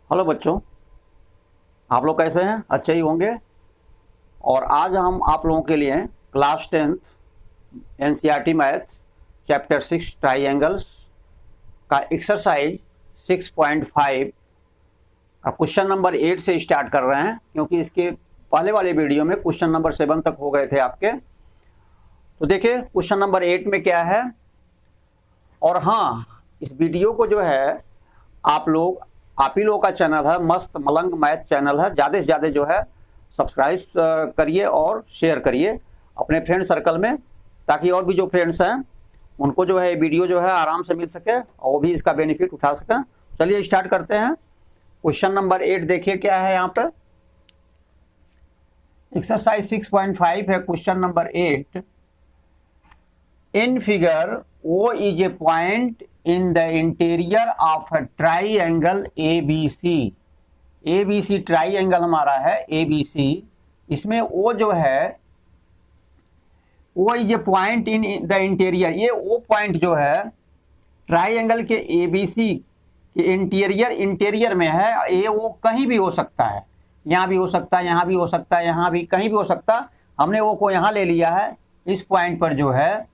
Hello बच्चों, आप लोग कैसे हैं? अच्छे ही होंगे। और आज हम आप लोगों के लिए class 10th NCERT math chapter 6 triangles का एक्सरसाइज 6.5 का क्वेश्चन नंबर 8 से स्टार्ट कर रहे हैं, क्योंकि इसके पहले वाले वीडियो में क्वेश्चन नंबर 7 तक हो गए थे आपके। तो देखिए क्वेश्चन नंबर 8 में क्या है। और हाँ, इस वीडियो को जो है आप ही लोगों का चैनल है, मस्त मलंग मैथ चैनल है, ज़्यादा से ज़्यादा जो है सब्सक्राइब करिए और शेयर करिए अपने फ्रेंड सर्कल में, ताकि और भी जो फ्रेंड्स हैं उनको जो है वीडियो जो है आराम से मिल सके और वो भी इसका बेनिफिट उठा सकें। चलिए स्टार्ट करते हैं। क्वेश्चन नंबर 8 देखिए क्या है यहाँ पर। एक्सरसाइज 6.5 है question number 8। In figure O is a point in the interior of a triangle ABC। ABC triangle हमारा है ABC। इसमें O जो है O is a point in the interior, ये O पॉइंट जो है ट्राइंगल के ABC के इंटीरियर में है। ये वो कहीं भी हो सकता है, यहाँ भी हो सकता है, यहाँ भी हो सकता है, यहाँ भी कहीं भी हो सकता है। हमने वो को यहाँ ले लिया है इस पॉइंट पर जो है।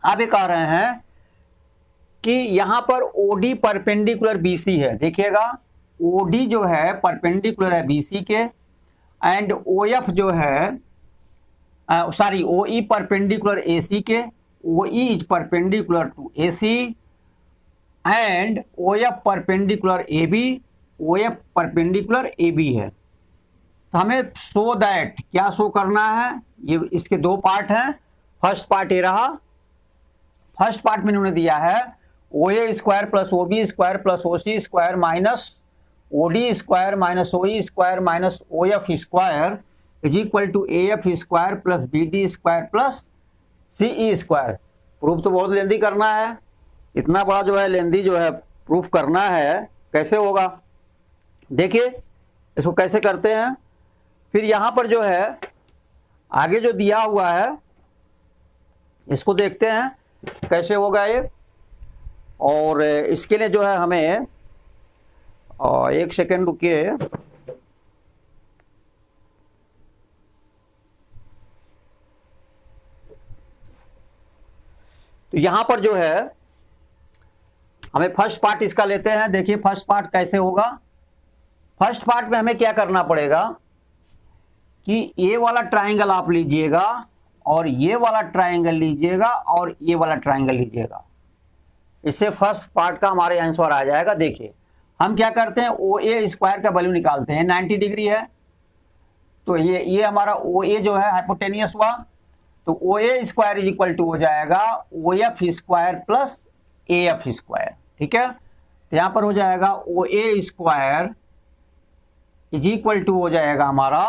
अब ये कह रहे हैं कि यहाँ पर OD परपेंडिकुलर BC है। देखिएगा OD जो है परपेंडिकुलर है BC के, एंड OF जो है OE परपेंडिकुलर AC के। OE is perpendicular to AC and OF perpendicular AB, OF perpendicular AB है। तो हमें शो दैट क्या शो करना है, ये इसके दो पार्ट हैं। फर्स्ट पार्ट ये रहा। फर्स्ट पार्ट में उन्होंने दिया है OA square plus OB square plus OC square minus OD square minus OE square minus OF square is equal to AF square plus BD square plus CE square. Proof तो बहुत लेंदी करना है, इतना बड़ा जो है लेंदी जो है प्रूफ करना है। कैसे होगा देखिए इसको कैसे करते हैं। फिर यहाँ पर जो है आगे जो दिया हुआ है इसको देखते हैं कैसे होगा ये। और इसके लिए जो है हमें एक सेकेंड रुकिए। तो यहां पर जो है हमें फर्स्ट पार्ट इसका लेते हैं। देखिए फर्स्ट पार्ट कैसे होगा। फर्स्ट पार्ट में हमें क्या करना पड़ेगा कि ये वाला ट्राइंगल आप लीजिएगा और ये वाला ट्राइंगल लीजिएगा और ये वाला ट्राइंगल लीजिएगा। इससे फर्स्ट पार्ट का हमारे आंसर आ जाएगा। देखिए हम क्या करते हैं, OA स्क्वायर का वैल्यू निकालते हैं। 90 डिग्री है तो ये हमारा OA जो है हाइपोटेनियस हुआ, तो OA square is equal to हो जाएगा OF square plus AF square. ठीक है, तो यहां पर हो जाएगा OA square is equal to हो जाएगा हमारा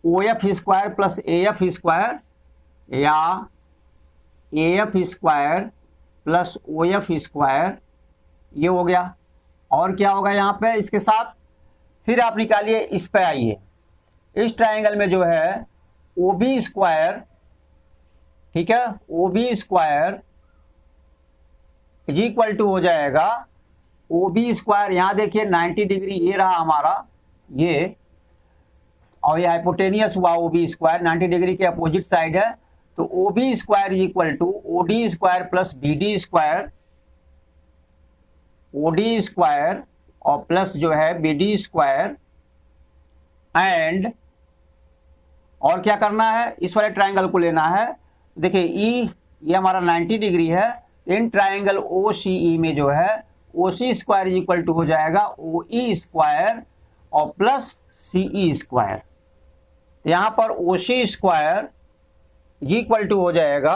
OF square plus AF square या AF square plus OF square, ये हो गया। और क्या होगा यहाँ पे इसके साथ, फिर आप निकालिए, इस पे आइए। इस ट्राइंगल में जो है OB स्क्वायर, ठीक है, OB square is equal to हो जाएगा OB स्क्वायर। यहाँ देखिए 90 डिग्री ये रहा हमारा ये, और ये हाइपोटेनियस हुआ OB स्क्वायर 90 डिग्री के अपोजिट साइड है। तो OB square is equal to OD square plus BD square, OD square और प्लस जो है BD स्क्वायर। एंड और क्या करना है, इस वाले ट्राइंगल को लेना है। देखिए ये हमारा 90 डिग्री है। इन ट्राइंगल OCE में जो है OC square is equal to हो जाएगा OE स्क्वायर और प्लस CE स्क्वायर। तो यहाँ पर OC स्क्वायर इक्वल टू हो जाएगा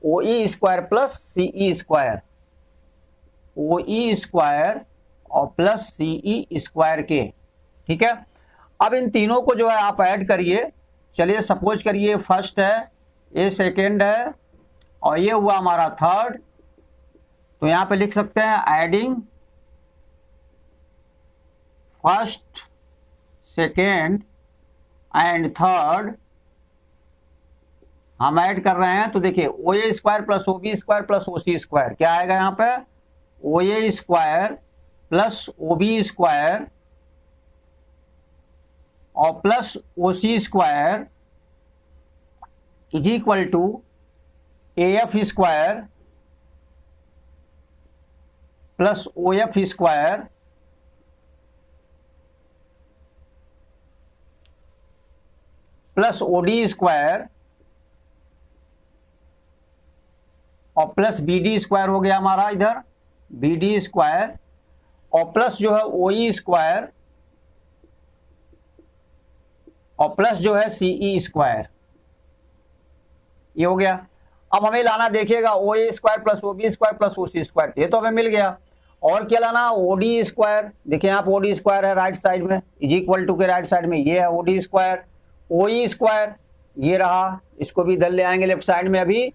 OE square plus CE square, OE square और प्लस CE स्क्वायर के। ठीक है, अब इन तीनों को जो है आप ऐड करिए। चलिए सपोज करिए फर्स्ट है, ये सेकेंड है और ये हुआ हमारा थर्ड। तो यहाँ पे लिख सकते हैं adding first second and third हम ऐड कर रहे हैं। तो देखिए OA square plus OB square plus OC square क्या आएगा यहाँ पे, OA square plus OB square और plus OC square is equal to AF square plus OF square plus OD square और प्लस BD स्क्वायर हो गया हमारा इधर BD स्क्वायर और प्लस जो है OE स्क्वायर और प्लस जो है CE स्क्वायर, ये हो गया। अब हमें लाना देखिएगा OA square plus OB square plus OC square, ये तो हमें मिल गया। और क्या लाना, OD स्क्वायर, देखिए यहाँ पे OD स्क्वायर है राइट साइड में, इज इक्वल टू के राइट साइड में ये है OD स्क्वायर, OE स्क्वायर ये रहा, इसको भी इधर ले आएंगे लेफ्ट साइड में अभी,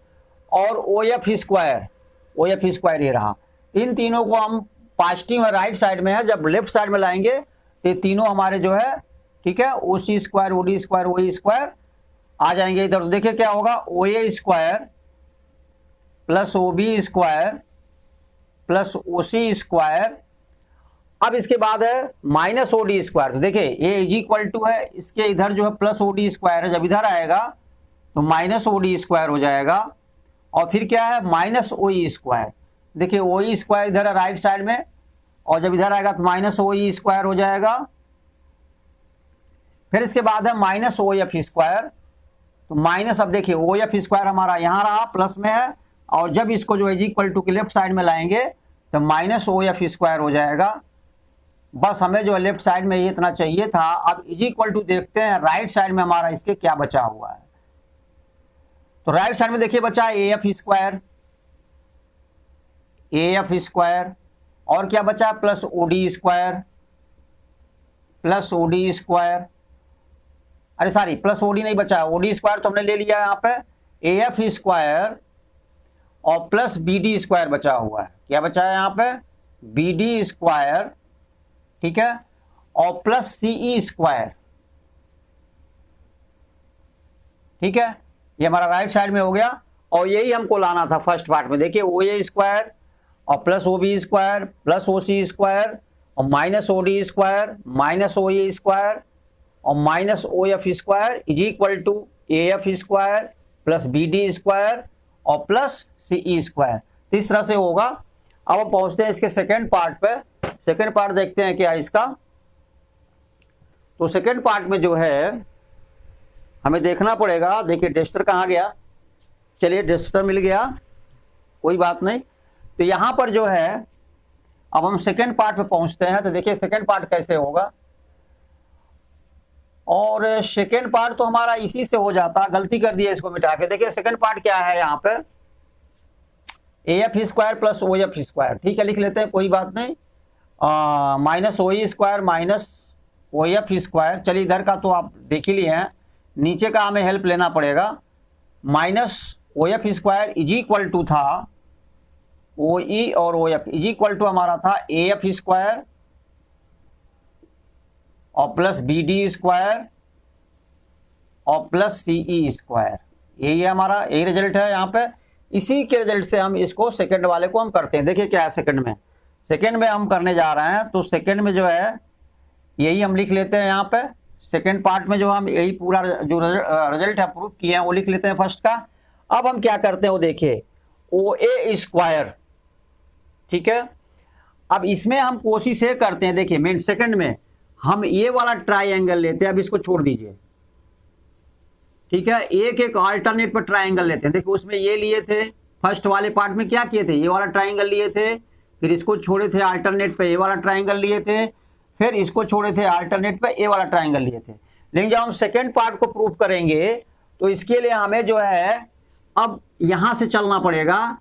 और OF स्क्वायर ये रहा। इन तीनों को हम पॉजिटिव राइट साइड में है, जब लेफ्ट साइड में लाएंगे तो ये तीनों हमारे जो है, ठीक है, OC square OD square OE square आ जाएंगे इधर। तो देखिए क्या होगा, OA square plus OB square plus OC square. अब इसके बाद है माइनस OD स्क्वायर, तो देखिए ये इज इक्वल टू है, इसके इधर जो है प्लस OD स्क्वायर है, जब इधर आएगा तो माइनस OD स्क्वायर हो जाएगा। और फिर क्या है, माइनस OE स्क्वायर, देखिए OE स्क्वायर इधर है राइट साइड में, और जब इधर आएगा तो माइनस OE स्क्वायर हो जाएगा। फिर इसके बाद है माइनस OF स्क्वायर, तो माइनस, अब देखिए OF स्क्वायर हमारा यहाँ रहा प्लस में है, और जब इसको जो है इक्वल टू के लेफ्ट साइड में लाएंगे तो माइनस OF स्क्वायर हो जाएगा। बस हमें जो है लेफ्ट साइड में ये इतना चाहिए था। अब इज इक्वल टू देखते हैं राइट साइड में हमारा इसके क्या बचा हुआ है। तो राइट साइड में देखिए बचा AF स्क्वायर और क्या बचा, प्लस OD स्क्वायर अरे सॉरी, प्लस OD नहीं बचा, OD स्क्वायर तो हमने ले लिया यहाँ पे, AF स्क्वायर और प्लस BD स्क्वायर बचा हुआ है। क्या बचा है यहाँ पे, BD स्क्वायर, ठीक है, और प्लस CE स्क्वायर, ठीक है, ये हमारा राइट साइड में हो गया। और यही हमको लाना था फर्स्ट पार्ट में, देखिए OA स्क्वायर और plus OB square plus OC square और minus OD square minus OE square और minus OF square is equal to AF square plus BD square और प्लस CE स्क्वायर। तो इस तरह से होगा। अब हम पहुंचते हैं इसके सेकेंड पार्ट पे। सेकेंड पार्ट देखते हैं क्या इसका। तो सेकेंड पार्ट में जो है हमें देखना पड़ेगा, देखिए डस्टर कहाँ गया, चलिए डस्टर मिल गया, कोई बात नहीं। तो यहाँ पर जो है अब हम सेकेंड पार्ट पे पहुंचते हैं। तो देखिए सेकेंड पार्ट कैसे होगा, और सेकेंड पार्ट तो हमारा इसी से हो जाता, गलती कर दिया इसको मिटा के। देखिए सेकेंड पार्ट क्या है यहाँ पे, AF square plus OF square, ठीक है, लिख लेते हैं, कोई बात नहीं, minus OE square minus OF square. चलिए इधर का तो आप देख ही लिए हैं, नीचे का हमें हेल्प लेना पड़ेगा। Minus OF square is equal to था OE और OF इज इक्वल टू हमारा था AF स्क्वायर और प्लस BD स्क्वायर और प्लस CE स्क्वायर। यही है हमारा, यही रिजल्ट है यहाँ पे। इसी के रिजल्ट से हम इसको सेकंड वाले को हम करते हैं। देखिए क्या है सेकंड में हम करने जा रहे हैं। तो सेकंड में जो है यही हम लिख लेते हैं यहाँ पे। सेकंड पार्ट में जो हम यही पूरा जो रिजल्ट है प्रूफ किए हैं वो लिख लेते हैं फर्स्ट का। अब हम क्या करते हैं वो देखिए, OA स्क्वायर, ठीक है। अब इसमें हम कोशिश ये करते हैं, देखिए मेन सेकंड में हम ये वाला ट्राइंगल लेते हैं। अब इसको छोड़ दीजिए, ठीक है, एक एक अल्टरनेट पर ट्राइंगल लेते हैं। देखिए उसमें ये लिए थे, फर्स्ट वाले पार्ट में क्या किए थे, ये वाला ट्राइंगल लिए थे, फिर इसको छोड़े थे अल्टरनेट पे ये वाला ट्राइंगल लिए थे, फिर इसको छोड़े थे अल्टरनेट पे ये वाला ट्राइंगल लिए थे। लेकिन जब हम सेकेंड पार्ट को प्रूफ करेंगे तो इसके लिए हमें जो है अब यहां से चलना पड़ेगा।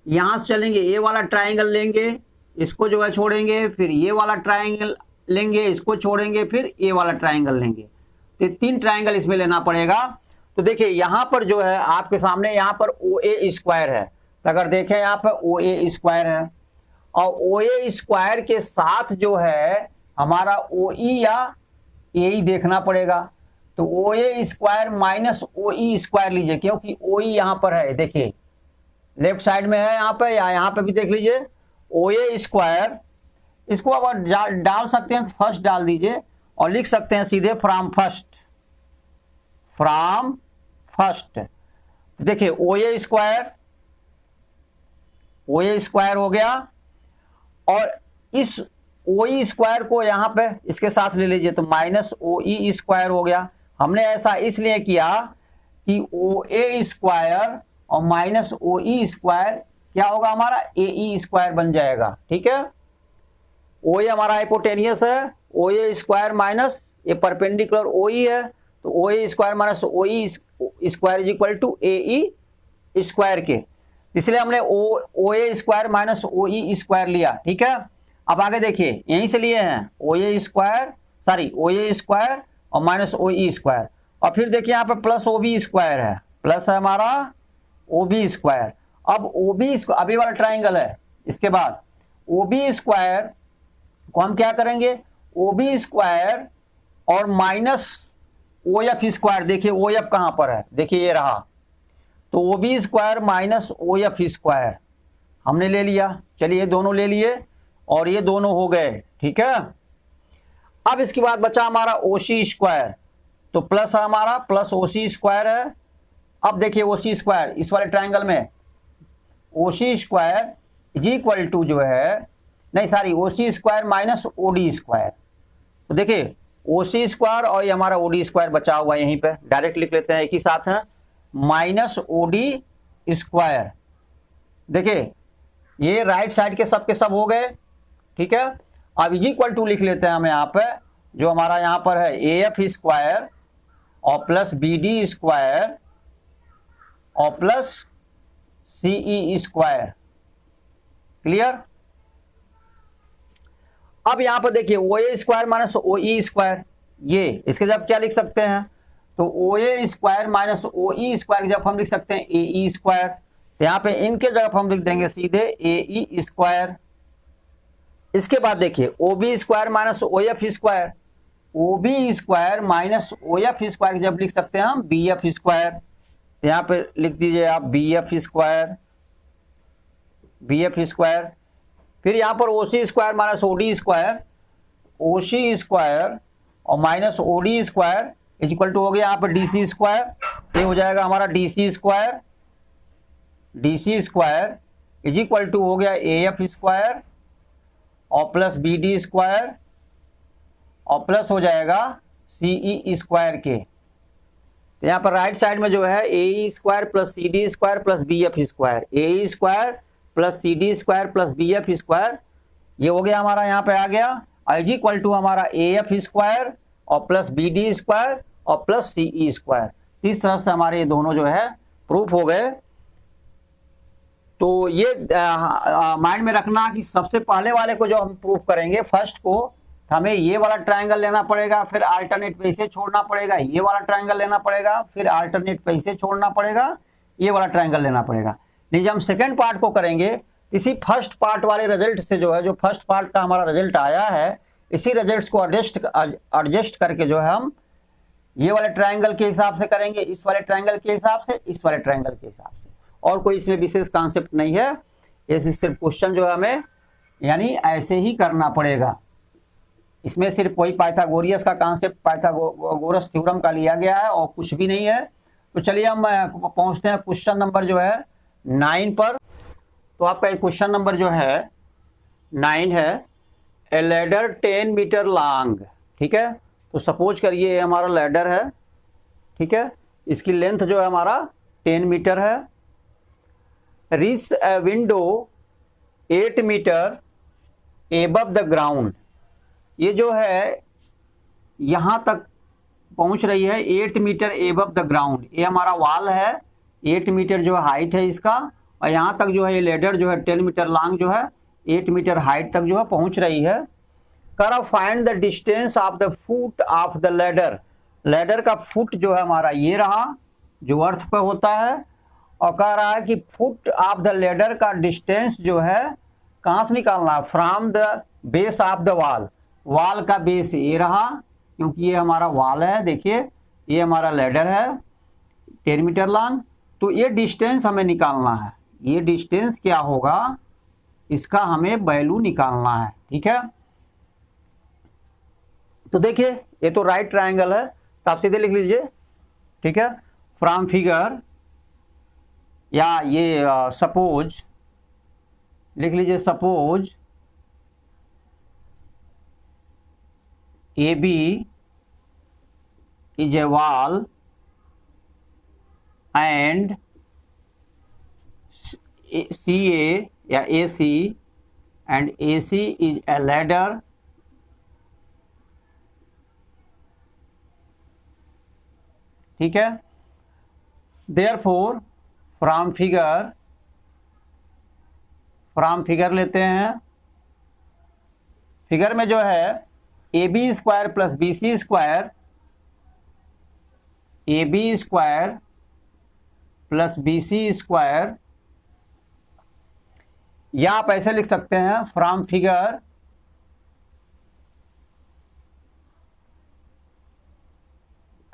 यहां से चलेंगे, ये वाला ट्राइंगल लेंगे, इसको जो है छोड़ेंगे, फिर ये वाला ट्राइंगल लेंगे, इसको छोड़ेंगे, फिर ये वाला ट्राइंगल लेंगे। तो 3 ट्राइंगल इसमें लेना पड़ेगा। तो देखिए यहां पर जो है आपके सामने यहाँ पर OA स्क्वायर है। तो अगर देखें यहाँ पर OA स्क्वायर है और OA स्क्वायर के साथ जो है हमारा OE या AE देखना पड़ेगा। तो OA square minus OE square लीजिए, क्योंकि OE यहाँ पर है, देखिए लेफ्ट साइड में है यहाँ पे, या यहाँ पे भी देख लीजिए। OA स्क्वायर इसको अब डाल सकते हैं, फर्स्ट डाल दीजिए और लिख सकते हैं सीधे फ्रॉम फर्स्ट, फ्रॉम फर्स्ट। देखिए ओ ए स्क्वायर हो गया, और इस ओ ई स्क्वायर को यहां पे इसके साथ ले लीजिए तो माइनस ओ ई स्क्वायर हो गया। हमने ऐसा इसलिए किया कि ओ ए स्क्वायर और माइनस ओ ई स्क्वायर क्या होगा हमारा, ए ई स्क्वायर बन जाएगा। ठीक है, ओ ए हमारा हाइपोटेनियस है, ओ ए स्क्वायर माइनस ये परपेंडिकुलर ओ ई है, तो O A square minus O E square is equal to A E square के, इसलिए हमने O A square minus O E square लिया। ठीक है, अब आगे देखिए यहीं से लिए हैं ओ ए स्क्वायर और माइनस ओ ई स्क्वायर, और फिर देखिए यहाँ पे प्लस ओ बी स्क्वायर है, प्लस है हमारा ओ बी स्क्वायर। अब ओ बी अभी वाला ट्राइंगल है, इसके बाद ओ बी स्क्वायर को हम क्या करेंगे, ओ बी स्क्वायर और माइनस ओ एफ स्क्वायर, देखिए ओ एफ कहां पर है, देखिए ये रहा, तो O B square minus O F square हमने ले लिया। चलिए ये दोनों ले लिए और ये दोनों हो गए। ठीक है, अब इसके बाद बचा हमारा ओ सी स्क्वायर, तो प्लस है हमारा प्लस ओ सी स्क्वायर है। अब देखिए ओ सी स्क्वायर इस वाले ट्राइंगल में O C square is equal to जो है, नहीं sorry, O C square minus O D square. तो देखिए ओ सी स्क्वायर और ये हमारा ओ डी स्क्वायर बचा हुआ है, यहीं पे डायरेक्ट लिख लेते हैं एक ही साथ है, माइनस ओ डी स्क्वायर। देखिए ये राइट साइड के सब हो गए। ठीक है, अब इज इक्वल टू लिख लेते हैं हम यहाँ पे, जो हमारा यहाँ पर है ए एफ स्क्वायर और प्लस बी डी स्क्वायर और प्लस सी ई स्क्वायर। क्लियर, अब यहां पर देखिए ओ A square minus O E square, ये इसके जब क्या लिख सकते हैं, तो O A square minus O E square जब हम लिख सकते हैं ए ई स्क्वायर, तो यहां पे इनके जगह हम लिख देंगे सीधे ए ई स्क्वायर। इसके बाद देखिए O B square minus O F square, O B square minus O F square जब लिख सकते हैं हम बी एफ स्क्वायर, यहां पे लिख दीजिए आप B F square, B F square. फिर यहां पर O C square minus O D square, O C square और minus O D square is equal to हो गया यहाँ पर डी सी स्क्वायर, ये हो जाएगा हमारा D C square, D C square is equal to हो गया ए एफ स्क्वायर और प्लस बी डी स्क्वायर और प्लस हो जाएगा सी ई स्क्वायर के। तो यहाँ पर राइट साइड में जो है A square plus C D square plus B F square, A square plus C D square plus B F square, ये हो गया हमारा यहाँ पे आ गया, इज इक्वल टू हमारा ए एफ स्क्वायर और प्लस बी डी स्क्वायर और प्लस सी ई स्क्वायर। इस तरह से हमारे ये दोनों जो है प्रूफ हो गए। तो ये माइंड में रखना कि सबसे पहले वाले को जो हम प्रूफ करेंगे फर्स्ट को, हमें ये वाला ट्रायंगल लेना पड़ेगा, फिर अल्टरनेट पे इसे छोड़ना पड़ेगा, ये वाला ट्रायंगल लेना पड़ेगा, फिर अल्टरनेट पे इसे छोड़ना पड़ेगा, ये वाला ट्रायंगल लेना पड़ेगा। नहीं, जब हम सेकेंड पार्ट को करेंगे इसी फर्स्ट पार्ट वाले रिजल्ट से जो है, जो फर्स्ट पार्ट का हमारा रिजल्ट आया है, इसी रिजल्ट्स को एडजस्ट करके जो है हम ये वाले ट्रायंगल के हिसाब से करेंगे, इस वाले ट्रायंगल के हिसाब से, इस वाले ट्रायंगल के हिसाब से। और कोई इसमें विशेष कॉन्सेप्ट नहीं है, ये सिर्फ क्वेश्चन जो है हमें यानी ऐसे ही करना पड़ेगा। इसमें सिर्फ वही पाइथागोरियस का कॉन्सेप्ट, पाइथागोरस थ्योरम का लिया गया है और कुछ भी नहीं है। तो चलिए हम पहुंचते हैं क्वेश्चन नंबर जो है 9 पर। तो आपका क्वेश्चन नंबर जो है 9 है, ए लैडर 10 मीटर लॉन्ग। ठीक है, तो सपोज करिए हमारा लैडर है, ठीक है, इसकी लेंथ जो है हमारा 10 मीटर है। Reach a window 8 metre above the ground, ये जो है यहां तक पहुंच रही है 8 मीटर एबव द ग्राउंड, ये हमारा वॉल है, 8 मीटर जो हाइट है इसका, और यहां तक जो है ये लेडर जो है 10 मीटर लॉन्ग जो है 8 मीटर हाइट तक जो है पहुंच रही है। कर find the distance of the foot of the ladder, ladder का फुट जो है हमारा ये रहा जो अर्थ पे होता है, और कह रहा है कि फुट ऑफ द लेडर का डिस्टेंस जो है कहां से निकालना है, from the base of the wall, wall का बेस ये रहा, क्योंकि ये हमारा वॉल है, देखिए ये हमारा लेडर है 10 मीटर लॉन्ग, तो ये डिस्टेंस हमें निकालना है। ये डिस्टेंस क्या होगा, इसका हमें वैल्यू निकालना है। ठीक है, तो देखिए ये तो राइट ट्रायंगल है, तो आप सीधे लिख लीजिए, ठीक है। फ्रॉम फिगर, या ये सपोज लिख लीजिए, suppose A B is a wall and C A या A C and A C is a ladder ठीक है। देयरफॉर फ्रॉम फिगर लेते हैं, फिगर में जो है A B square plus B C square, A B square plus B C square, या आप ऐसे लिख सकते हैं from figure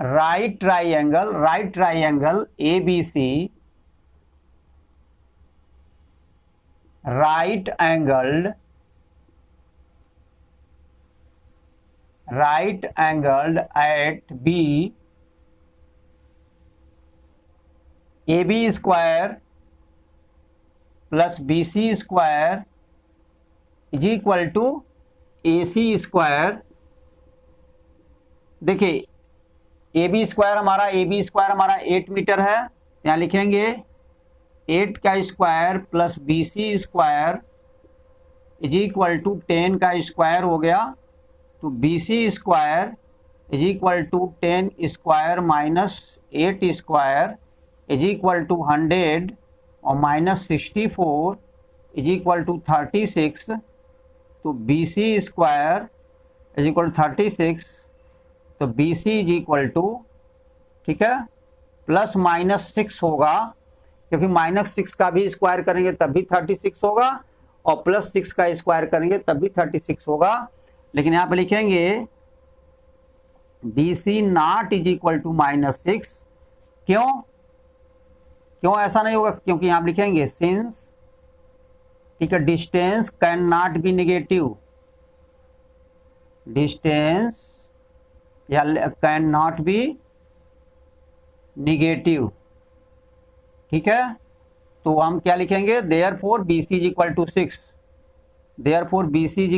right triangle A B C, right angled at B, AB square plus BC square is equal to AC square. देखिए AB square हमारा 8 metre है, यहाँ लिखेंगे 8 का square plus BC square is equal to 10 का square हो गया, तो BC square is equal to 10 square minus 8 square is equal to 100 और माइनस 64 इज इक्वल टू 36, तो BC square is equal to 36, तो BC इज इक्वल टू, ठीक है, plus minus 6 होगा, क्योंकि माइनस 6 का भी स्क्वायर करेंगे तब भी 36 होगा और प्लस 6 का स्क्वायर करेंगे तब भी 36 होगा। लेकिन यहाँ पे लिखेंगे BC not is equal to minus 6। क्यों ऐसा नहीं होगा? क्योंकि यहाँ पे लिखेंगे सिंस, ठीक है, distance can not be negative, distance या कैन नॉट बी नेगेटिव, ठीक है। तो हम क्या लिखेंगे, therefore BC is equal to 6, therefore BC is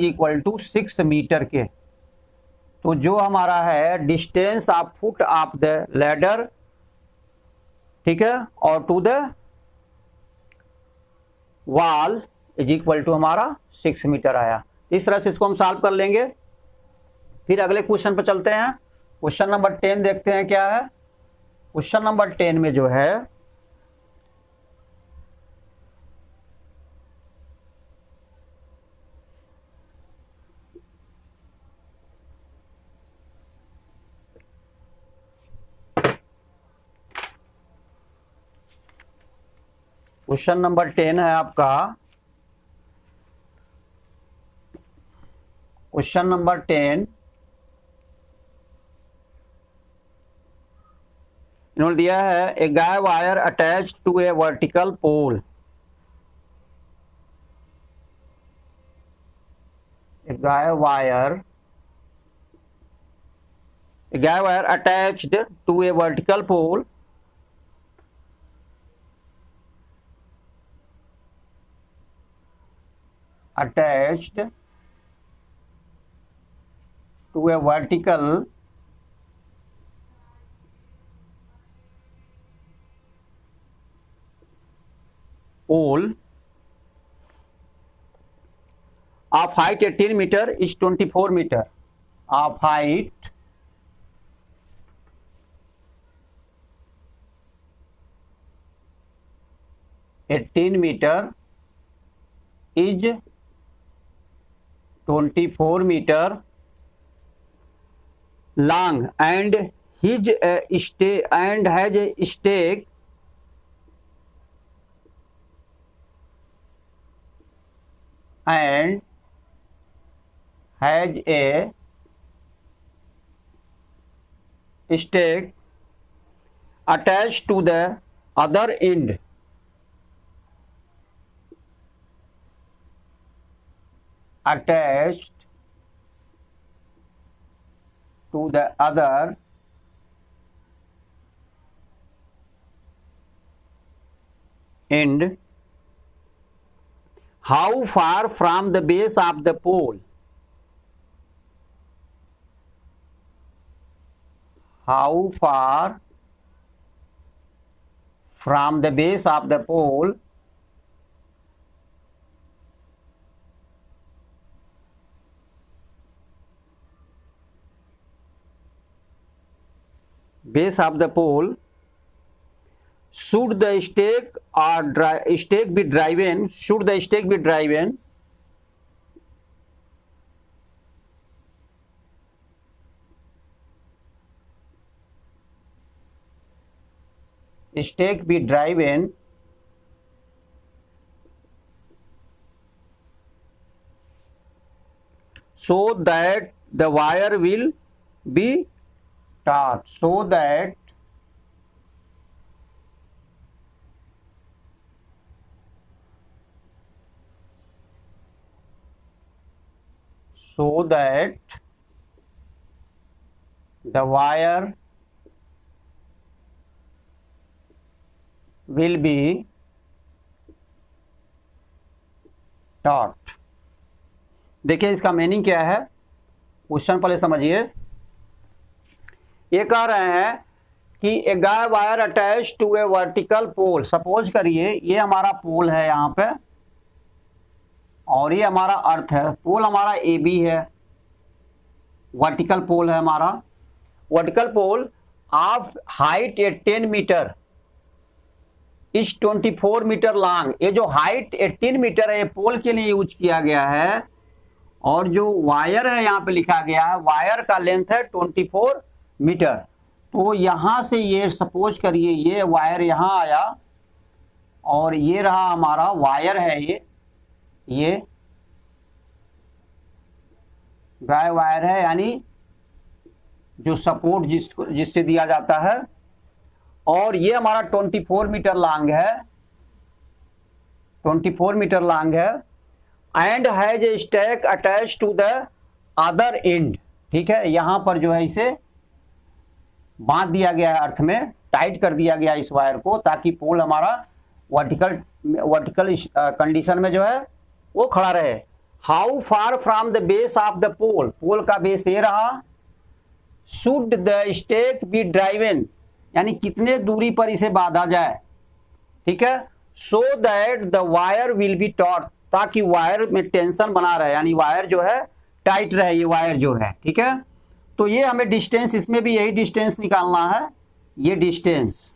equal to 6 metre के। तो जो हमारा है distance of foot of the ladder, ठीक है, और to the wall is equal to हमारा 6 मीटर आया। इस तरह से इसको हम सॉल्व कर लेंगे। फिर अगले क्वेश्चन पर चलते हैं। क्वेश्चन नंबर 10 देखते हैं क्या है। क्वेश्चन नंबर 10 में जो है क्वेश्चन नंबर 10 है आपका, क्वेश्चन नंबर 10 इन्होंने दिया है a guy wire attach to a vertical pole, a guy wire attached to a vertical pole attached to a vertical pole of height 18 meter is 24 meter, of height 18 meter is 24 meter long and has a stake and has a stake attached to the other end attached to the other end, how far from the base of the pole, how far from the base of the pole should the stake be driven, should the stake be driven so that the wire will be taut, so that the wire will be taut। देखिए इसका meaning क्या है, question पहले समझिए। ये कह रहे हैं कि a guy wire attach to a vertical pole, suppose करिए ये हमारा पोल है यहाँ पे और ये हमारा अर्थ है, पोल हमारा ए बी है, वर्टिकल पोल है हमारा। Vertical pole of height 10 metre is 24 metre long. ये जो हाइट 18 मीटर है ये पोल के लिए यूज किया गया है और जो वायर है यहाँ पे लिखा गया है वायर का लेंथ है 24 मीटर। तो यहाँ से ये सपोज करिए ये वायर यहाँ आया और ये रहा हमारा वायर है, ये गाय वायर है, यानी जो सपोर्ट जिससे दिया जाता है, और ये हमारा 24 मीटर लॉन्ग है, 24 मीटर लॉन्ग है and has a stake attach to the other end. ठीक है, यहां पर जो है इसे बांध दिया गया है, अर्थ में टाइट कर दिया गया इस वायर को, ताकि पोल हमारा वर्टिकल कंडीशन में जो है वो खड़ा रहे। How far from the base of the pole, pole का बेस ये रहा। Should the stake be driven, यानी कितने दूरी पर इसे बांधा जाए। ठीक है, so that the wire will be taut, ताकि वायर में टेंशन बना रहे, यानी वायर जो है टाइट रहे, ये वायर जो है। ठीक है, तो ये हमें डिस्टेंस, इसमें भी यही डिस्टेंस निकालना है, ये डिस्टेंस।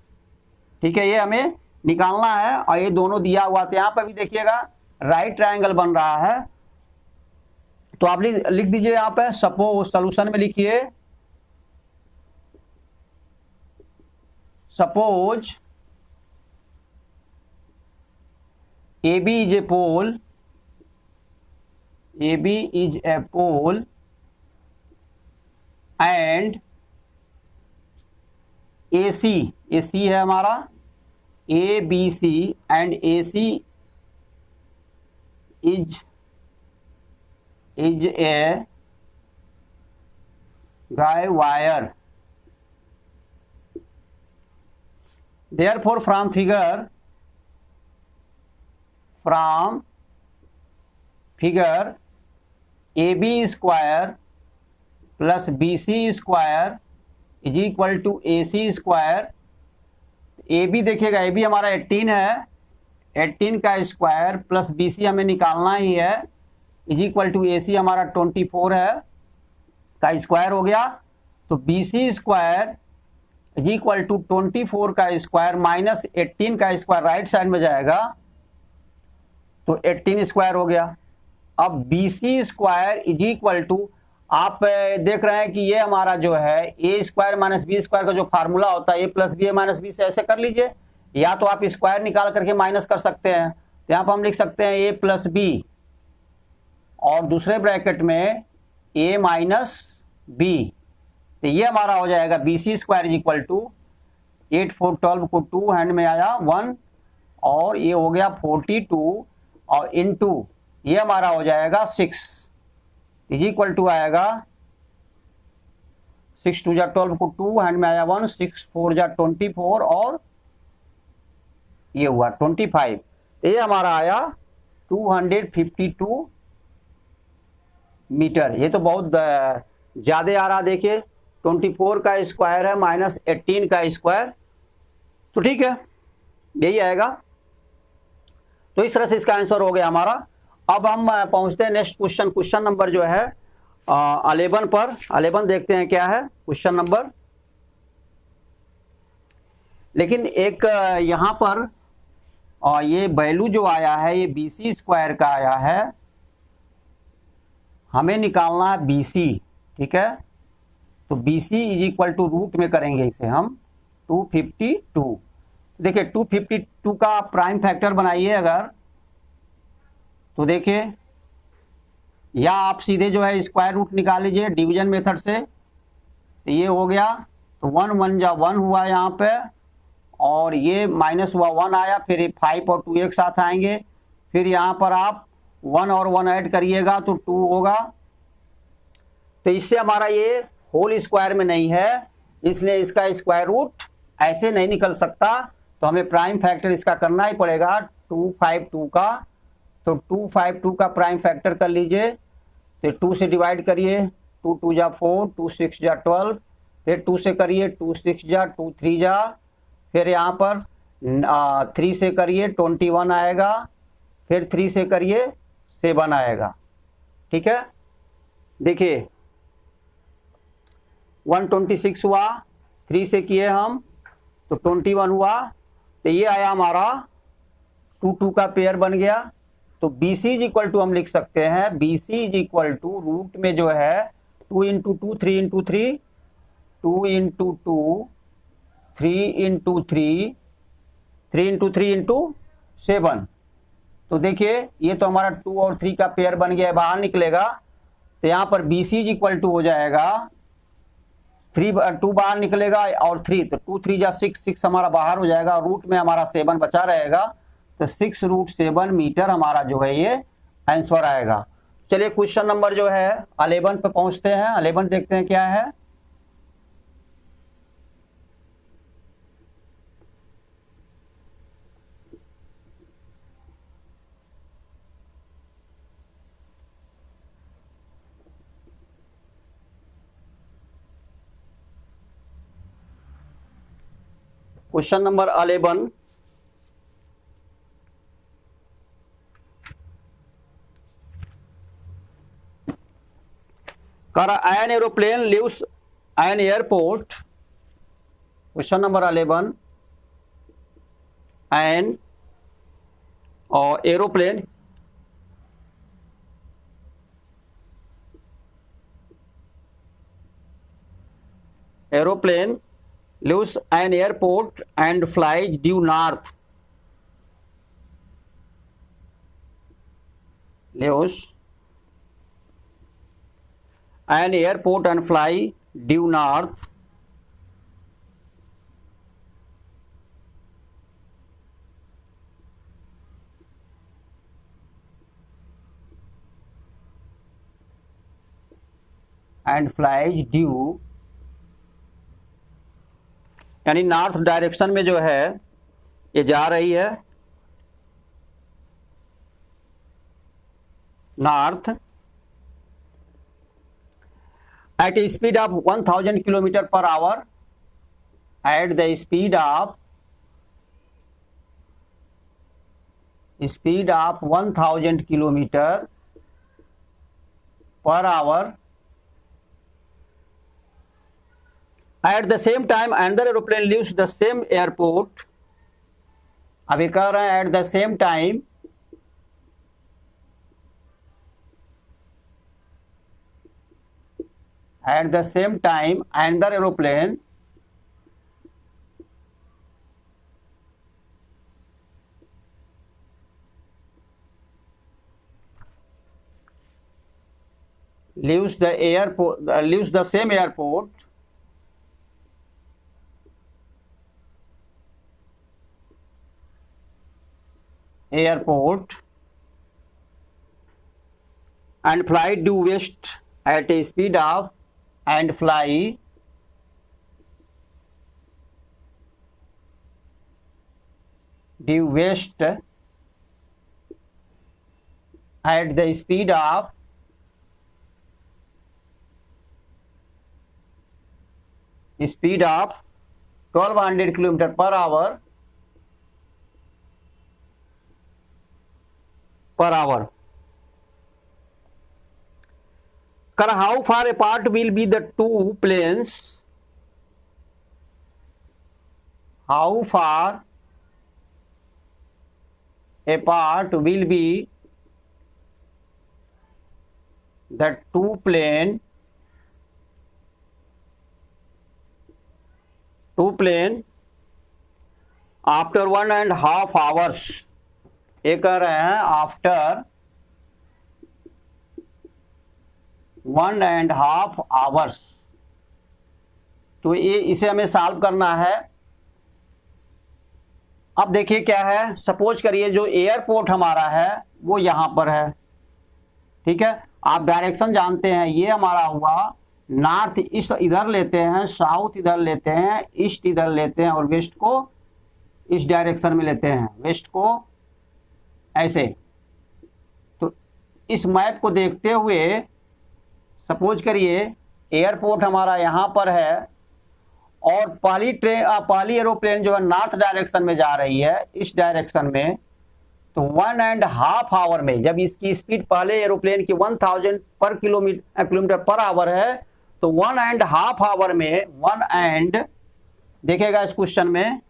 ठीक है, ये हमें निकालना है और ये दोनों दिया हुआ था। यहाँ पर भी देखिएगा राइट ट्रायंगल बन रहा है, तो आप लिख दीजिए यहाँ पे, सपोज सॉल्यूशन में लिखिए suppose AB is a pole, AB is a pole and AC, AC है हमारा ABC and AC is a guy wire। Therefore from figure AB square plus BC square is equal to AC square। AB देखिएगा, AB हमारा 18 है, 18 का square plus BC हमें निकालना ही है, is equal to AC हमारा 24 है का स्क्वायर हो गया। तो BC square is equal to 24 का स्क्वायर माइनस 18 का स्क्वायर राइट साइड में जाएगा, तो 18 स्क्वायर हो गया। अब BC square is equal to, आप देख रहे हैं कि ये हमारा जो है A square minus B square का जो फार्मूला होता है, A plus B A minus B से ऐसे कर लीजिए, या तो आप स्क्वायर निकाल करके माइनस कर सकते हैं। तो यहाँ पर हम लिख सकते हैं ए प्लस बी और दूसरे ब्रैकेट में ए माइनस बी। तो ये हमारा हो जाएगा BC square is equal to 8 4 12 को 2 हैंड में आया 1 और ये हो गया 42 और इनटू ये हमारा हो जाएगा 6। इज इक्वल टू आएगा 6 2 जा 12 को 2 हैंड में आया 1, 6 4 जा 24 और ये हुआ 25। ये हमारा आया 252 मीटर। ये तो बहुत ज्यादा आ रहा, देखिए 24 का स्क्वायर है माइनस 18 का स्क्वायर, तो ठीक है यही आएगा। तो इस तरह से इसका आंसर हो गया हमारा। अब हम पहुंचते हैं नेक्स्ट क्वेश्चन, क्वेश्चन नंबर जो है 11 पर। 11 देखते हैं क्या है क्वेश्चन नंबर। लेकिन एक यहां पर ये वैल्यू जो आया है ये BC स्क्वायर का आया है, हमें निकालना है BC, ठीक है। तो BC is equal to root में करेंगे इसे हम 252। देखिए 252 का प्राइम फैक्टर बनाइए अगर, तो देखिए या आप सीधे जो है स्क्वायर रूट निकाल लीजिए डिवीजन मेथड से, तो ये हो गया। तो 1 1 जा 1 हुआ यहाँ पे, और ये माइनस हुआ 1 आया, फिर 5 और 2 एक साथ आएंगे, फिर यहाँ पर आप 1 और 1 ऐड करिएगा तो 2 होगा। तो इससे हमारा ये होल स्क्वायर में नहीं है, इसलिए इसका स्क्वायर रूट ऐसे नहीं निकल सकता, तो हमें प्राइम फैक्टर इसका करना ही पड़ेगा 252 का। तो 252 का प्राइम फैक्टर कर लीजिए, तो 2 से डिवाइड करिए, 2 2 जा 4, 2 6 जा 12, फिर 2 से करिए 2 6 जा 2 3 जा, फिर यहाँ पर 3 से करिए 21 आएगा, फिर 3 से करिए 7 आएगा, ठीक है। देखिए 126 हुआ, 3 से किए हम तो 21 हुआ, तो ये आया हमारा 2 2 का पेयर बन गया। तो BC इज इक्वल टू हम लिख सकते हैं, BC is equal to root में जो है 2 into 2 3 into 3, 2 into 2 3 into 3, 3 into 3 into 7। तो देखिए ये तो हमारा 2 और 3 का पेयर बन गया है, बाहर निकलेगा, तो यहाँ पर BC इज इक्वल टू हो जाएगा 2 बाहर निकलेगा और 3, तो 2 3 जा 6, 6 हमारा बाहर हो जाएगा, रूट में हमारा 7 बचा रहेगा, तो 6 रूट 7 मीटर हमारा जो है ये आंसर आएगा। चलिए क्वेश्चन नंबर जो है 11 पे पहुंचते हैं। 11 देखते हैं क्या है। Question number 11, an aeroplane leaves an airport. Question number 11, an aeroplane leaves an airport and flies due north. Leaves an airport and fly due north. And flies due, यानी नॉर्थ डायरेक्शन में जो है ये जा रही है, north, at a speed of 1000 kilometre per our, at the speed of 1000 kilometre per our, at the same time another aeroplane leaves the same airport. अभी कह रहे हैं at the same time another aeroplane leaves the same airport and fly due west at a speed of and fly due west at the speed of 1200 kilometre per hour कर how far apart will be the two planes, how far apart will be the two plane after 1.5 hours, ये कह रहे हैं after 1.5 hours। तो ये इसे हमें solve करना है। अब देखिए क्या है, सपोज करिए जो एयरपोर्ट हमारा है वो यहां पर है, ठीक है। आप डायरेक्शन जानते हैं, ये हमारा हुआ नॉर्थ ईस्ट इधर लेते हैं, साउथ इधर लेते हैं, ईस्ट इधर लेते हैं और वेस्ट को इस डायरेक्शन में लेते हैं, वेस्ट को ऐसे। तो इस मैप को देखते हुए सपोज करिए एयरपोर्ट हमारा यहाँ पर है और पहली एरोप्लेन जो है नॉर्थ डायरेक्शन में जा रही है, इस डायरेक्शन में। तो 1.5 आवर में, जब इसकी स्पीड पहले एरोप्लेन की 1000 पर किलोमीटर पर आवर है, तो 1.5 आवर में देखेगा इस क्वेश्चन में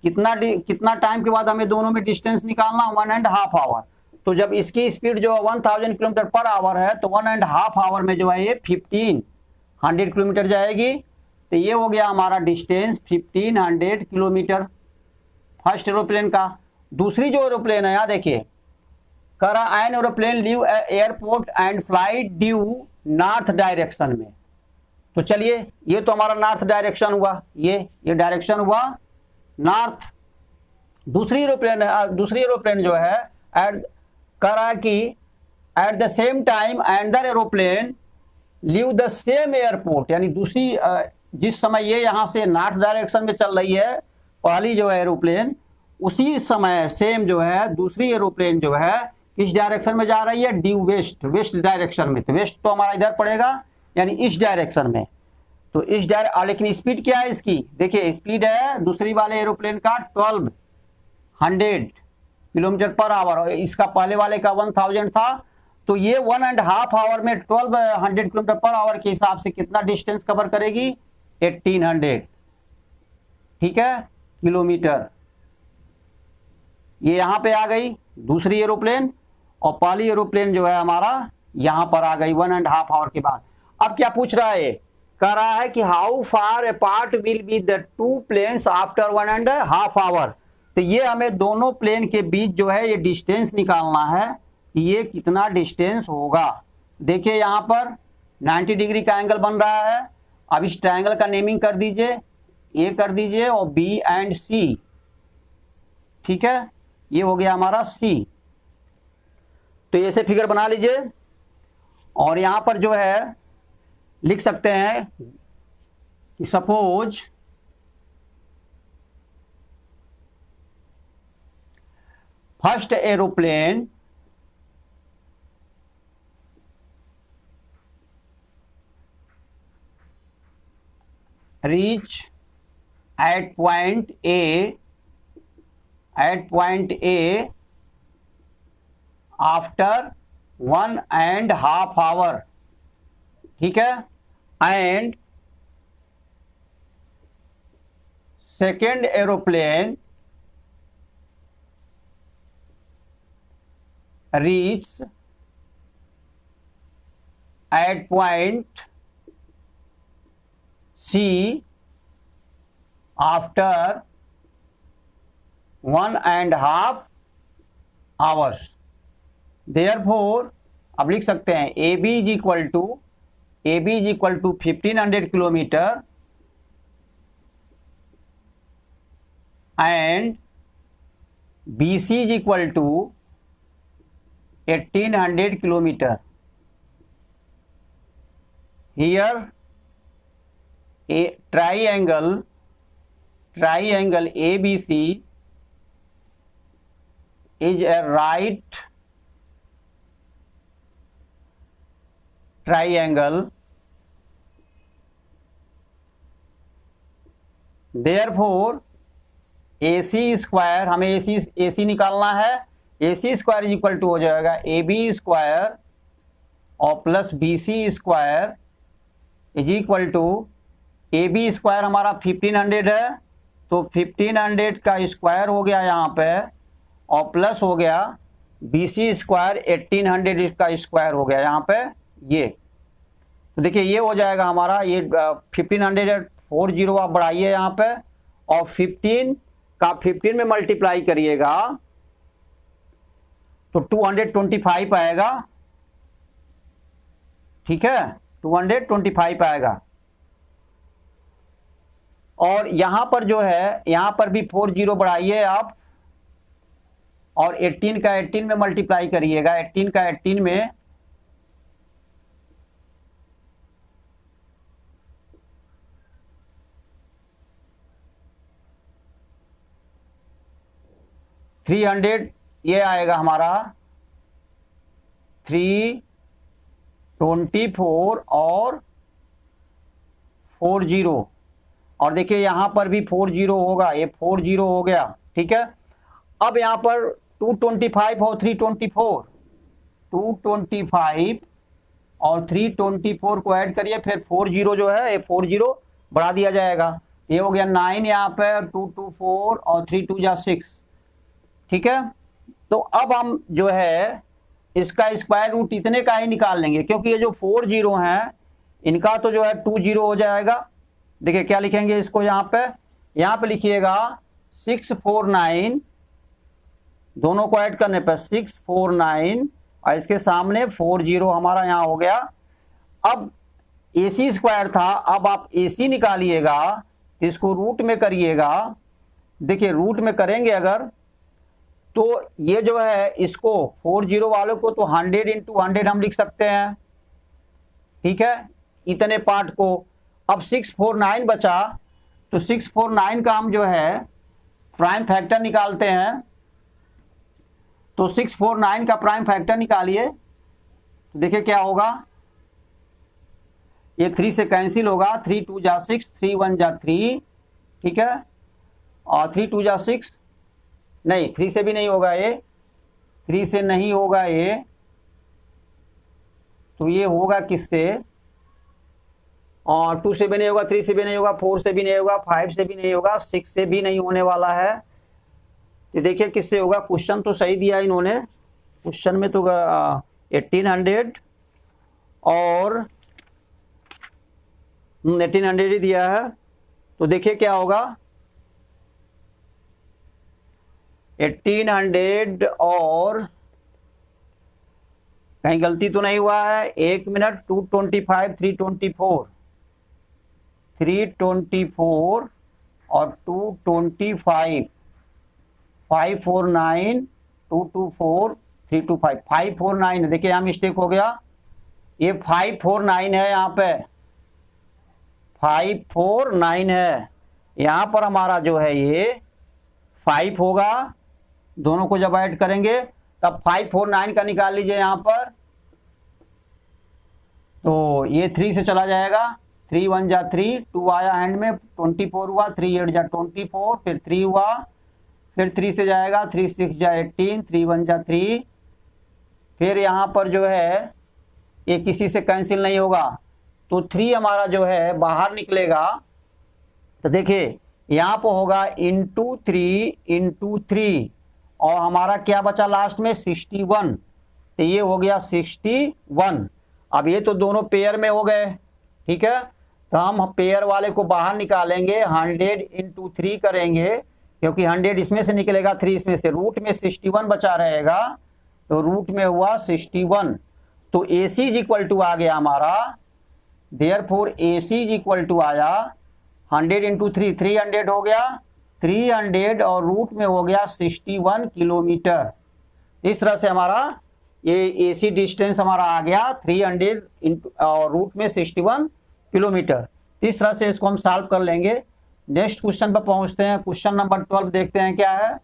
कितना टाइम के बाद हमें दोनों में डिस्टेंस निकालना, 1.5 आवर। तो जब इसकी स्पीड जो 1000 किलोमीटर पर आवर है, तो 1.5 आवर में जो है ये 1500 किलोमीटर जाएगी। तो ये हो गया हमारा डिस्टेंस 1500 किलोमीटर फर्स्ट एरोप्लेन का। दूसरी जो एरोप्लेन है, यहाँ देखिए, करा an aeroplane leave airport and flight due north direction में। तो चलिए, ये तो हमारा नॉर्थ डायरेक्शन हुआ, ये डायरेक्शन हुआ नॉर्थ। दूसरी एरोप्लेन जो है करा कि at the same time another aeroplane leave the same airport, यानी दूसरी जिस समय ये यहाँ से नॉर्थ डायरेक्शन में चल रही है पहली जो है एरोप्लेन, उसी समय सेम जो है दूसरी एरोप्लेन जो है किस डायरेक्शन में जा रही है, ड्यू वेस्ट डायरेक्शन में। तो वेस्ट तो हमारा इधर पड़ेगा, यानी इस डायरेक्शन में। तो इस लेकिन स्पीड क्या है इसकी, देखिए स्पीड है दूसरी वाले एरोप्लेन का 1200 किलोमीटर पर आवर और इसका पहले वाले का 1000 था। तो ये 1.5 आवर में 1200 किलोमीटर पर आवर के हिसाब से कितना डिस्टेंस कवर करेगी, 1800, ठीक है, किलोमीटर। ये यहां पे आ गई दूसरी एरोप्लेन और पहली एरोप्लेन जो है हमारा यहां पर आ गई 1.5 आवर के बाद। अब क्या पूछ रहा है, कह रहा है कि how far apart will be the two planes after 1.5 hour. तो ये हमें दोनों प्लेन के बीच जो है ये डिस्टेंस निकालना है, ये कितना डिस्टेंस होगा। देखिए यहां पर 90 डिग्री का एंगल बन रहा है। अब इस ट्रायंगल का नेमिंग कर दीजिए, ए कर दीजिए और बी एंड सी, ठीक है, ये हो गया हमारा सी। तो ऐसे फिगर बना लीजिए और यहां पर जो है लिख सकते हैं कि suppose first aeroplane reach at point A after 1.5 hour, ठीक है। And second aeroplane reach at point C after 1.5 hours। Therefore अब लिख सकते हैं AB is equal to 1500 kilometre and BC is equal to 1800 kilometre. Here a triangle ABC is a right triangle, therefore AC square, हमें AC निकालना है, AC square is equal to हो जाएगा AB square और plus BC square is equal to AB square हमारा 1500 है, तो 1500 का स्क्वायर हो गया यहाँ पे और प्लस हो गया BC स्क्वायर 1800 का स्क्वायर हो गया यहाँ पे ये। तो देखिए ये हो जाएगा हमारा, ये 1500 40 आप बढ़ाइए यहाँ पे और 15 का 15 में मल्टीप्लाई करिएगा तो 225 आएगा, ठीक है, 225 आएगा। और यहां पर जो है, यहां पर भी 40 बढ़ाइए आप और 18 का 18 में मल्टीप्लाई करिएगा, 18 का 18 में $300 ये आएगा हमारा 324 और 40 और देखिए यहां पर भी 40 होगा, ये 40 हो गया, ठीक है। अब यहां पर 225 और 324, 225 और 324 को ऐड करिए, फिर 40 जो है ये 40 बढ़ा दिया जाएगा, ये हो गया 9 यहाँ पे 224 और 3 2 जा 6, ठीक है। तो अब हम जो है इसका स्क्वायर रूट इतने का ही निकाल लेंगे, क्योंकि ये जो 40 हैं इनका तो जो है 20 हो जाएगा। देखिए क्या लिखेंगे इसको, यहाँ पे लिखिएगा 649, दोनों को ऐड करने पर 649 और इसके सामने 40 हमारा यहाँ हो गया। अब AC स्क्वायर था, अब आप AC निकालिएगा, इसको रूट में करिएगा। देखिए रूट में करेंगे अगर तो ये जो है इसको 40 वालों को तो 100 इंटू 100 हम लिख सकते हैं, ठीक है, इतने पार्ट को। अब 649 बचा तो 649 का हम जो है प्राइम फैक्टर निकालते हैं, तो 649 का प्राइम फैक्टर निकालिए तो देखिए क्या होगा, ये 3 से कैंसिल होगा, 3 2 जा 6, 3 1 जा 3, ठीक है, और 3 2 जा 6, नहीं 3 से भी नहीं होगा, ये 3 से नहीं होगा ये, तो ये होगा किससे, और 2 से भी नहीं होगा, 3 से भी नहीं होगा, 4 से भी नहीं होगा, 5 से भी नहीं होगा, 6 से भी नहीं होने वाला है। तो देखिए किससे होगा, क्वेश्चन तो सही दिया इन्होंने, क्वेश्चन में तो 1800 और 1800 ही दिया है। तो देखिए क्या होगा, 1800 और कहीं गलती तो नहीं हुआ है, 1 मिनट, 225 324 और 225 549 224 325 549 है। देखिए यहाँ मिस्टेक हो गया, ये 549 है, यहाँ पे 549 है, यहाँ पर हमारा जो है ये 5 होगा, दोनों को जब ऐड करेंगे तब 549 का निकाल लीजिए यहाँ पर, तो ये 3 से चला जाएगा, 3 1 जा 3, 2 आया हैंड में, 24 हुआ, 3 8 जा 24, फिर 3 हुआ, फिर 3 से जाएगा, 3 6 जा 18, 3 1 जा 3, फिर यहाँ पर जो है ये किसी से कैंसिल नहीं होगा, तो 3 हमारा जो है बाहर निकलेगा। तो देखिए यहाँ पर होगा इंटू 3 और हमारा क्या बचा लास्ट में 61, तो ये हो गया 61। अब ये तो दोनों पेयर में हो गए, ठीक है, तो हम पेयर वाले को बाहर निकालेंगे, 100 इंटू 3 करेंगे, क्योंकि 100 इसमें से निकलेगा, 3 इसमें से, रूट में 61 बचा रहेगा, तो रूट में हुआ 61, तो AC इज इक्वल टू आ गया हमारा, therefore AC is equal to आया 100 इंटू 3, 300 हो गया, 300 और रूट में हो गया 61 किलोमीटर। इस तरह से हमारा ये AC डिस्टेंस हमारा आ गया 300 और रूट में 61 किलोमीटर। इस तरह से इसको हम सॉल्व कर लेंगे। नेक्स्ट क्वेश्चन पर पहुंचते हैं। क्वेश्चन नंबर 12 देखते हैं क्या है।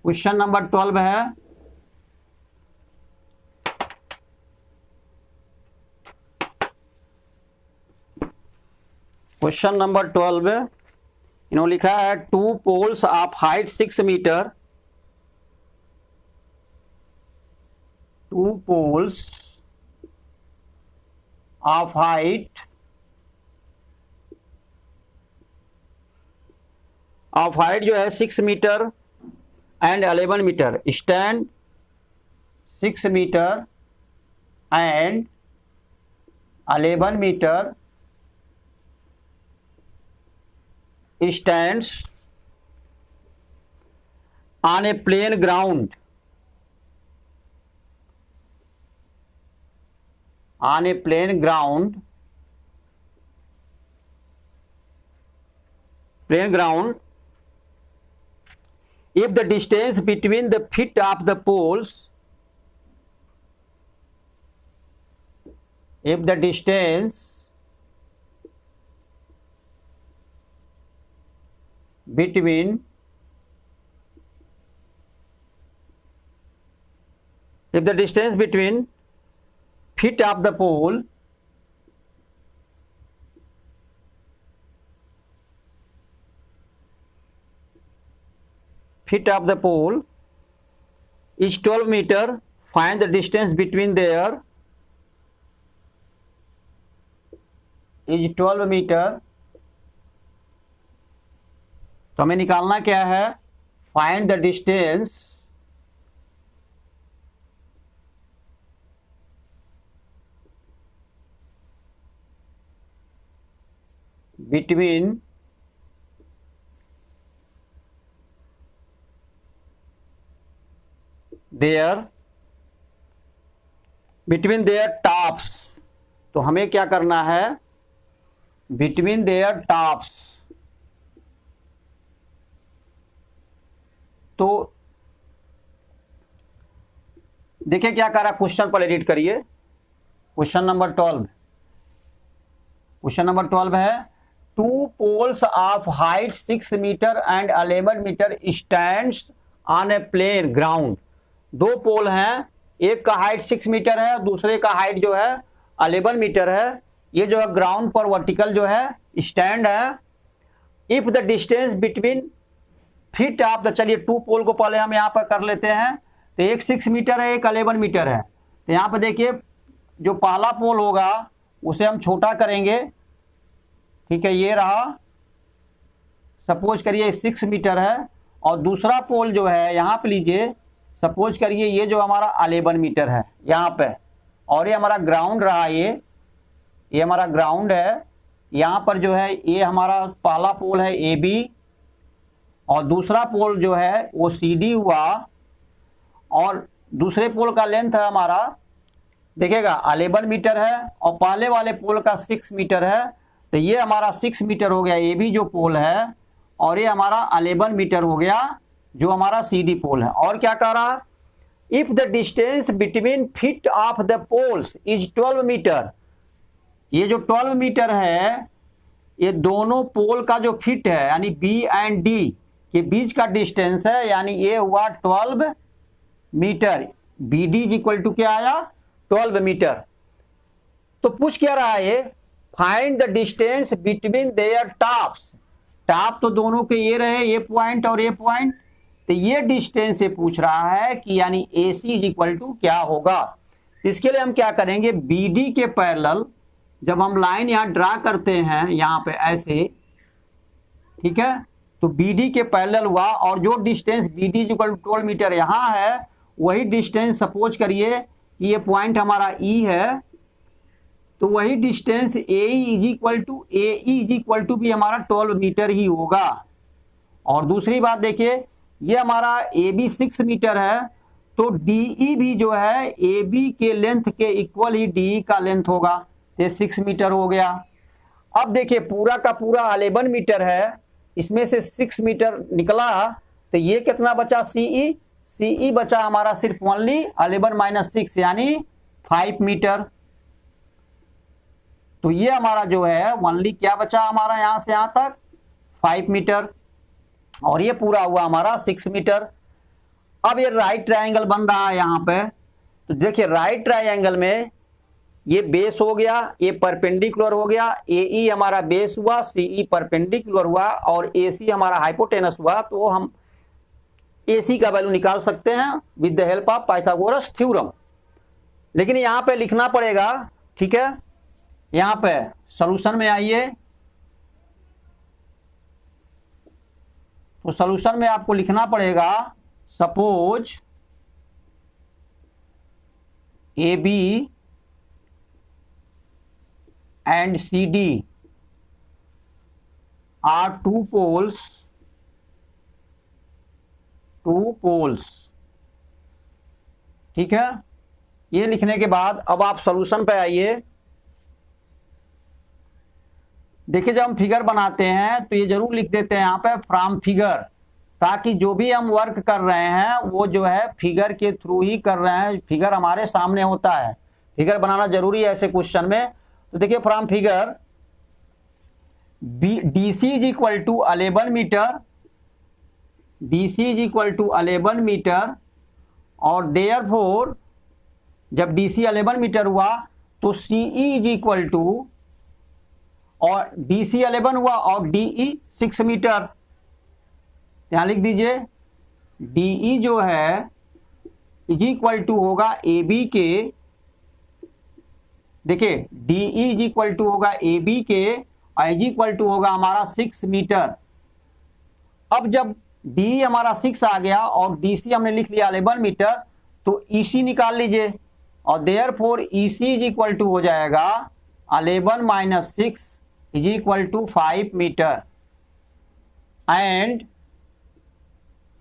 क्वेश्चन नंबर 12 है, क्वेश्चन नंबर 12 इन्होंने लिखा है 2 poles of height 6 metre, 2 poles of height जो है 6 metre and 11 metre, stand 6 metre and 11 metre stands on a plain ground, on a plain ground, if the distance between the feet of the poles, if the distance between feet of the pole is 12 meter, find the distance between there is 12 meter। तो हमें निकालना क्या है, find the distance between their tops. तो हमें क्या करना है, बिटवीन देयर टॉप्स। तो देखिए क्या कह रहा है क्वेश्चन पर, एडिट करिए। क्वेश्चन नंबर 12 है 2 poles of height 6 metre and 11 metre stands on a plane ground. 2 pole हैं, एक का हाइट 6 मीटर है, दूसरे का हाइट जो है 11 मीटर है। ये जो है ग्राउंड पर वर्टिकल जो है स्टैंड है। If the distance between feet of the, चलिए 2 पोल को पहले हम यहाँ पर कर लेते हैं। तो एक 6 मीटर है, एक 11 मीटर है। तो यहाँ पर देखिए जो पहला पोल होगा उसे हम छोटा करेंगे, ठीक है, ये रहा, सपोज करिए 6 मीटर है। और दूसरा पोल जो है यहाँ पे लीजिए, सपोज करिए ये जो हमारा 11 मीटर है यहाँ पे, और ये हमारा ग्राउंड रहा, ये हमारा ग्राउंड है। यहाँ पर जो है ये हमारा पहला पोल है AB और दूसरा पोल जो है वो CD हुआ। और दूसरे पोल का लेंथ है हमारा, देखिएगा 11 मीटर है और पहले वाले पोल का 6 मीटर है। तो ये हमारा 6 मीटर हो गया AB जो पोल है, और ये हमारा 11 मीटर हो गया जो हमारा CD पोल है। और क्या कह रहा, if the distance between feet of the poles is 12 metre. ये जो 12 मीटर है, ये दोनों पोल का जो फीट है यानी B एंड D के बीच का डिस्टेंस है, यानी ये हुआ 12 metre. BD is equal to क्या आया, 12 मीटर। तो पूछ क्या रहा है, find the distance between their tops. Top तो दोनों के ये रहे, ये पॉइंट और ये पॉइंट। तो ये डिस्टेंस से पूछ रहा है कि यानी AC इज इक्वल टू क्या होगा। इसके लिए हम क्या करेंगे, BD के पैरेलल जब हम लाइन यहाँ ड्रा करते हैं यहाँ पे ऐसे, ठीक है, तो BD के पैरेलल हुआ। और जो distance BD is equal to 12 metre यहाँ है, वही डिस्टेंस सपोज करिए कि ये पॉइंट हमारा E है, तो वही distance AE is equal to भी हमारा 12 मीटर ही होगा। और दूसरी बात देखिए, ये हमारा AB 6 मीटर है तो DE भी जो है AB के लेंथ के इक्वल ही DE का लेंथ होगा, ये 6 मीटर हो गया। अब देखिए पूरा का पूरा 11 मीटर है, इसमें से 6 मीटर निकला, तो ये कितना बचा CE बचा हमारा सिर्फ ओनली 11 माइनस 6 यानी 5 मीटर। तो ये हमारा जो है ओनली क्या बचा हमारा यहां से यहां तक 5 मीटर, और ये पूरा हुआ हमारा 6 मीटर। अब ये राइट ट्रायंगल बन रहा है यहां पे, तो देखिए राइट ट्रायंगल में ये बेस हो गया, ये परपेंडिकुलर हो गया, AE हमारा बेस हुआ, CE परपेंडिकुलर हुआ और AC हमारा हाइपोटेनस हुआ। तो हम AC का वैल्यू निकाल सकते हैं with the help of Pythagoras theorem. लेकिन यहां पे लिखना पड़ेगा, ठीक है, यहां पे सॉल्यूशन में आइए, तो सॉल्यूशन में आपको लिखना पड़ेगा suppose AB and CD are two poles, ठीक है। ये लिखने के बाद अब आप सॉल्यूशन पे आइए। देखिए जब हम फिगर बनाते हैं तो ये जरूर लिख देते हैं यहाँ पे फ्रॉम फिगर, ताकि जो भी हम वर्क कर रहे हैं वो जो है फिगर के थ्रू ही कर रहे हैं, फिगर हमारे सामने होता है, फिगर बनाना जरूरी है ऐसे क्वेश्चन में। तो देखिए from figure DC is equal to 11 metre, DC is equal to 11 metre, और देयरफॉर जब DC 11 मीटर हुआ तो CE इज इक्वल टू, और DC 11 हुआ और DE 6 मीटर, यहां लिख दीजिए DE जो है इज इक्वल टू होगा AB के, देखिए DE इज इक्वल टू होगा AB के और इज इक्वल टू होगा हमारा 6 मीटर। अब जब DE हमारा 6 आ गया और DC हमने लिख लिया 11 मीटर, तो EC निकाल लीजिए, और therefore EC is equal to हो जाएगा 11 minus 6 is equal to 5 metre. And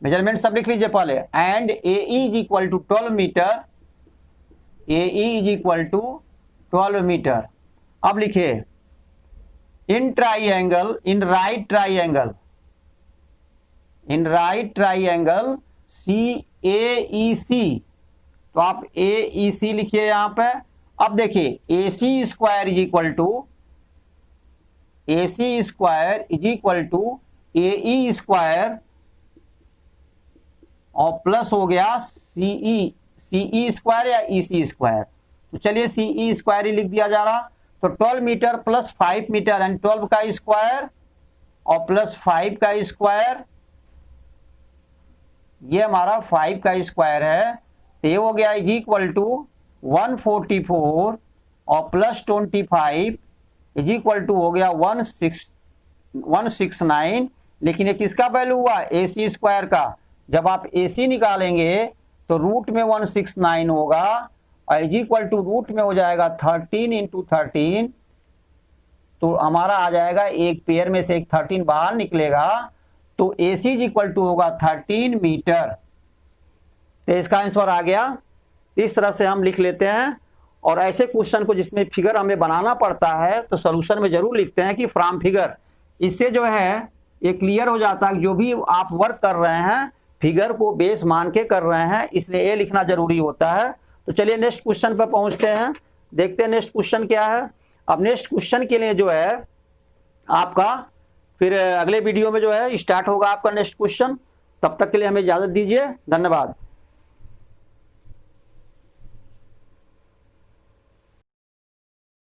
measurement सब लिख लीजिए पहले, and AE is equal to 12 metre, AE is equal to 12 metre. अब लिखिए in triangle, in right triangle, in right triangle CAEC, तो आप AEC लिखिए यहां पे। अब देखिए AC square is equal to, AC square is equal to AE square और प्लस हो गया CE स्क्वायर या EC स्क्वायर। तो चलिए CE स्क्वायर ही लिख दिया जा रहा, तो 12 मीटर प्लस 5 मीटर एंड 12 का स्क्वायर और प्लस 5 का स्क्वायर, ये हमारा 5 का स्क्वायर है, तो ये हो गया इज इक्वल टू 144 और प्लस 25 इज इक्वल टू हो गया 169। लेकिन ये किसका वैल्यू हुआ AC स्क्वायर का, जब आप AC निकालेंगे तो रूट में 169 होगा और इज इक्वल टू रूट में हो जाएगा 13 इंटू 13, तो हमारा आ जाएगा एक पेयर में से एक 13 बाहर निकलेगा, तो AC इज इक्वल टू होगा 13 मीटर। तो इसका आंसर आ गया। इस तरह से हम लिख लेते हैं, और ऐसे क्वेश्चन को जिसमें फिगर हमें बनाना पड़ता है तो सॉल्यूशन में जरूर लिखते हैं कि फ्रॉम फिगर। इससे जो है ये क्लियर हो जाता है जो भी आप वर्क कर रहे हैं फिगर को बेस मान के कर रहे हैं, इसलिए ये लिखना जरूरी होता है। तो चलिए नेक्स्ट क्वेश्चन पर पहुंचते हैं, देखते हैं नेक्स्ट क्वेश्चन क्या है। अब नेक्स्ट क्वेश्चन के लिए जो है आपका फिर अगले वीडियो में जो है स्टार्ट होगा आपका नेक्स्ट क्वेश्चन। तब तक के लिए हमें इजाजत दीजिए, धन्यवाद।